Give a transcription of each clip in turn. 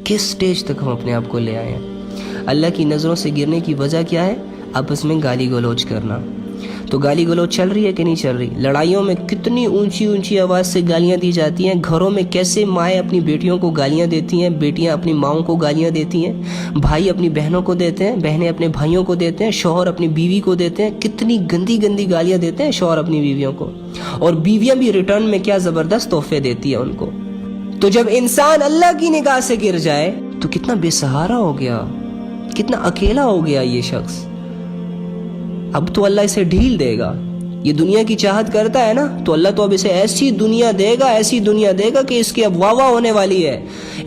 کس سٹیج تک ہم اپنے آپ کو لے آئے ہیں؟ اللہ کی نظروں سے گرنے کی وجہ کیا ہے؟ آپس میں گالی گلوچ کرنا. تو گالی گلوچ چل رہی ہے کہ نہیں چل رہی؟ لڑائیوں میں کتنی اونچی اونچی آواز سے گالیاں دی جاتی ہیں. گھروں میں کیسے مائیں اپنی بیٹیوں کو گالیاں دیتی ہیں، بیٹیاں اپنی ماؤں کو گالیاں دیتی ہیں، بھائی اپنی بہنوں کو دیتے ہیں، بہنیں اپنے بھائیوں کو دیتے ہیں، شوہر اپنی بیوی کو دیتے ہیں. کتنی گندی گندی گالیاں دیتے ہیں شوہر اپنی بیویوں کو، اور بیویاں بھی ریٹرن میں کیا زبردست تحفے دیتی ہیں ان کو. تو جب انسان اللہ کی نگاہ سے گر جائے تو کتنا بے سہارا ہو گیا، کتنا اکیلا ہو گیا یہ شخص. اب تو اللہ اسے ڈھیل دے گا. یہ دنیا کی چاہت کرتا ہے نا، تو اللہ تو اب اسے ایسی دنیا دے گا، ایسی دنیا دے گا کہ اس کی اب واہ واہ ہونے والی ہے،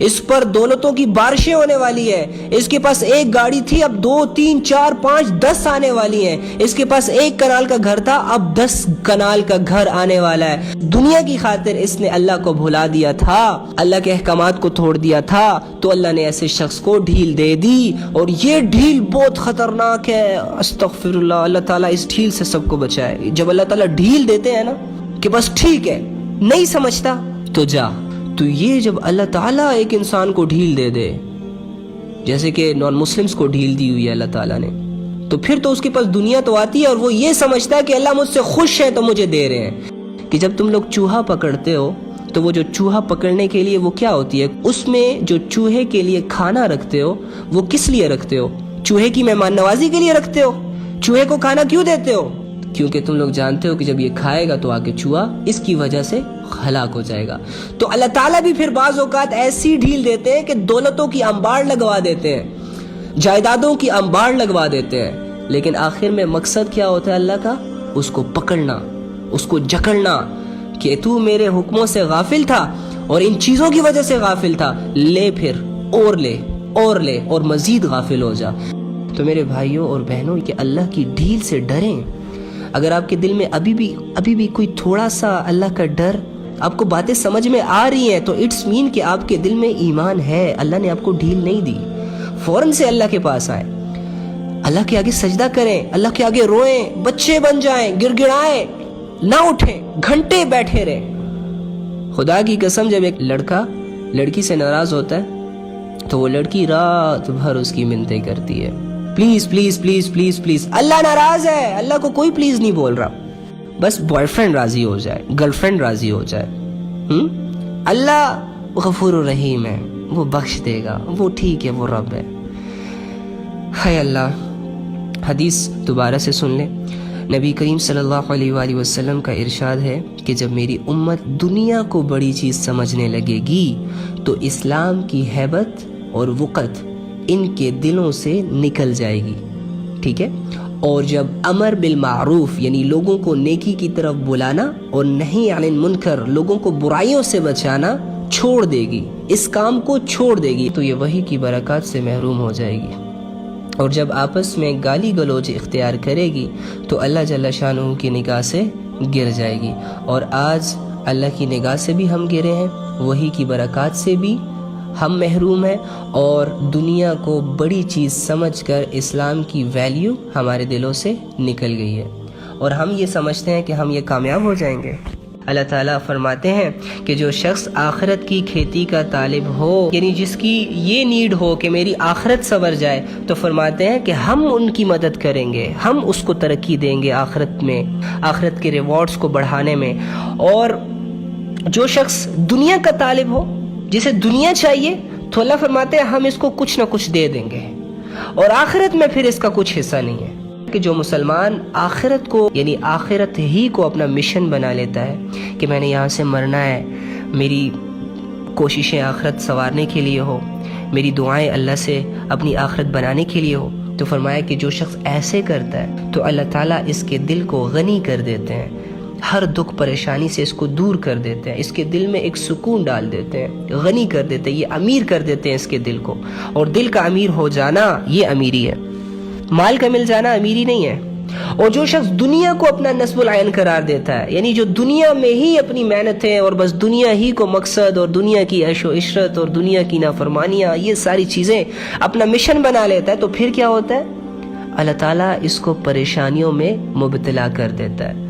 اس پر دولتوں کی بارشیں ہونے والی ہے. اس کے پاس ایک گاڑی تھی، اب 2 3 4 5 10 آنے والی ہیں. اس کے پاس 1 کنال کا گھر تھا، اب 10 کنال کا گھر آنے والا ہے. دنیا کی خاطر اس نے اللہ کو بھلا دیا تھا، اللہ کے احکامات کو توڑ دیا تھا، تو اللہ نے ایسے شخص کو ڈھیل دے دی. اور یہ ڈھیل بہت خطرناک ہے. استغفر اللہ، اللہ تعالیٰ اس ڈھیل سے سب کو بچائے. جب اللہ تعالیٰ ڈھیل دیتے ہیں نا کہ بس ٹھیک ہے، نہیں سمجھتا تو جا. تو یہ جب اللہ تعالیٰ ایک انسان کو ڈھیل دے دے، جیسے کہ نان مسلمز کو ڈھیل دی ہوئی ہے اللہ تعالیٰ نے، تو پھر تو اس کے پاس دنیا تو آتی ہے اور وہ یہ سمجھتا ہے کہ اللہ مجھ سے خوش ہے تو مجھے دے رہے ہیں. کہ جب تم لوگ چوہا پکڑتے ہو تو وہ جو چوہا پکڑنے کے لیے وہ کیا ہوتی ہے، اس میں جو چوہے کے لیے کھانا رکھتے ہو وہ کس لیے رکھتے ہو؟ چوہے کی مہمان نوازی کے لیے رکھتے ہو. چوہے کو کھانا کیوں دیتے ہو؟ کیونکہ تم لوگ جانتے ہو کہ جب یہ کھائے گا تو آگے چوہا اس کی وجہ سے ہلاک ہو جائے گا. تو اللہ تعالیٰ بھی پھر بعض اوقات ایسی ڈھیل دیتے ہیں کہ دولتوں کی انبار لگوا دیتے ہیں، جائیدادوں کی انبار لگوا دیتے ہیں، لیکن آخر میں مقصد کیا ہوتا ہے اللہ کا؟ اس کو پکڑنا، اس کو جکڑنا کہ تو میرے حکموں سے غافل تھا اور ان چیزوں کی وجہ سے غافل تھا، لے پھر اور لے اور لے اور مزید غافل ہو جا. تو میرے بھائیوں اور بہنوں کہ اللہ کی ڈھیل سے ڈریں. اگر آپ کے دل میں ابھی بھی کوئی تھوڑا سا اللہ کا ڈر، آپ کو باتیں سمجھ میں آ رہی ہیں، تو اٹس مین کہ آپ کے دل میں ایمان ہے. اللہ نے آپ کو ڈھیل نہیں دی. فوراً سے اللہ کے پاس آئیں، اللہ کے آگے سجدہ کریں، اللہ کے آگے روئیں، بچے بن جائیں، گڑ گڑائیں، نہ اٹھیں، گھنٹے بیٹھے رہیں. خدا کی قسم جب ایک لڑکا لڑکی سے ناراض ہوتا ہے تو وہ لڑکی رات بھر اس کی منتیں کرتی ہے، please please please please please. اللہ ناراض ہے، اللہ کو کوئی پلیز نہیں بول رہا، بس بوائے فرینڈ راضی ہو جائے، گرل فرینڈ راضی ہو جائے. اللہ غفور الرحیم ہے، وہ بخش دے گا، وہ ٹھیک ہے، وہ رب ہے. ہے اللہ. حدیث دوبارہ سے سن لیں. نبی کریم صلی اللہ علیہ وآلہ وسلم کا ارشاد ہے کہ جب میری امت دنیا کو بڑی چیز سمجھنے لگے گی تو اسلام کی ہیبت اور وقت ان کے دلوں سے نکل جائے گی. ٹھیک ہے. اور جب امر بالمعروف یعنی لوگوں کو نیکی کی طرف بلانا اور نہی عن المنکر لوگوں کو برائیوں سے بچانا چھوڑ دے گی، اس کام کو چھوڑ دے گی، تو یہ وحی کی برکات سے محروم ہو جائے گی. اور جب آپس میں گالی گلوچ اختیار کرے گی تو اللہ جل شانہ کی نگاہ سے گر جائے گی. اور آج اللہ کی نگاہ سے بھی ہم گرے ہیں، وحی کی برکات سے بھی ہم محروم ہیں، اور دنیا کو بڑی چیز سمجھ کر اسلام کی ویلیو ہمارے دلوں سے نکل گئی ہے، اور ہم یہ سمجھتے ہیں کہ ہم یہ کامیاب ہو جائیں گے. اللہ تعالیٰ فرماتے ہیں کہ جو شخص آخرت کی کھیتی کا طالب ہو، یعنی جس کی یہ نیڈ ہو کہ میری آخرت سنور جائے، تو فرماتے ہیں کہ ہم ان کی مدد کریں گے، ہم اس کو ترقی دیں گے آخرت میں، آخرت کے ریوارڈز کو بڑھانے میں. اور جو شخص دنیا کا طالب ہو، جسے دنیا چاہیے، تو اللہ فرماتے ہیں ہم اس کو کچھ نہ کچھ دے دیں گے، اور آخرت میں پھر اس کا کچھ حصہ نہیں ہے. کہ جو مسلمان آخرت کو یعنی آخرت ہی کو اپنا مشن بنا لیتا ہے کہ میں نے یہاں سے مرنا ہے، میری کوششیں آخرت سنوارنے کے لیے ہو، میری دعائیں اللہ سے اپنی آخرت بنانے کے لیے ہو، تو فرمایا کہ جو شخص ایسے کرتا ہے تو اللہ تعالیٰ اس کے دل کو غنی کر دیتے ہیں، ہر دکھ پریشانی سے اس کو دور کر دیتے ہیں، اس کے دل میں ایک سکون ڈال دیتے ہیں، غنی کر دیتے ہیں، یہ امیر کر دیتے ہیں اس کے دل کو. اور دل کا امیر ہو جانا یہ امیری ہے، مال کا مل جانا امیری نہیں ہے. اور جو شخص دنیا کو اپنا نصب العین قرار دیتا ہے، یعنی جو دنیا میں ہی اپنی محنتیں اور بس دنیا ہی کو مقصد اور دنیا کی عیش و عشرت اور دنیا کی نافرمانیاں یہ ساری چیزیں اپنا مشن بنا لیتا ہے، تو پھر کیا ہوتا ہے؟ اللہ تعالیٰ اس کو پریشانیوں میں مبتلا کر دیتا ہے.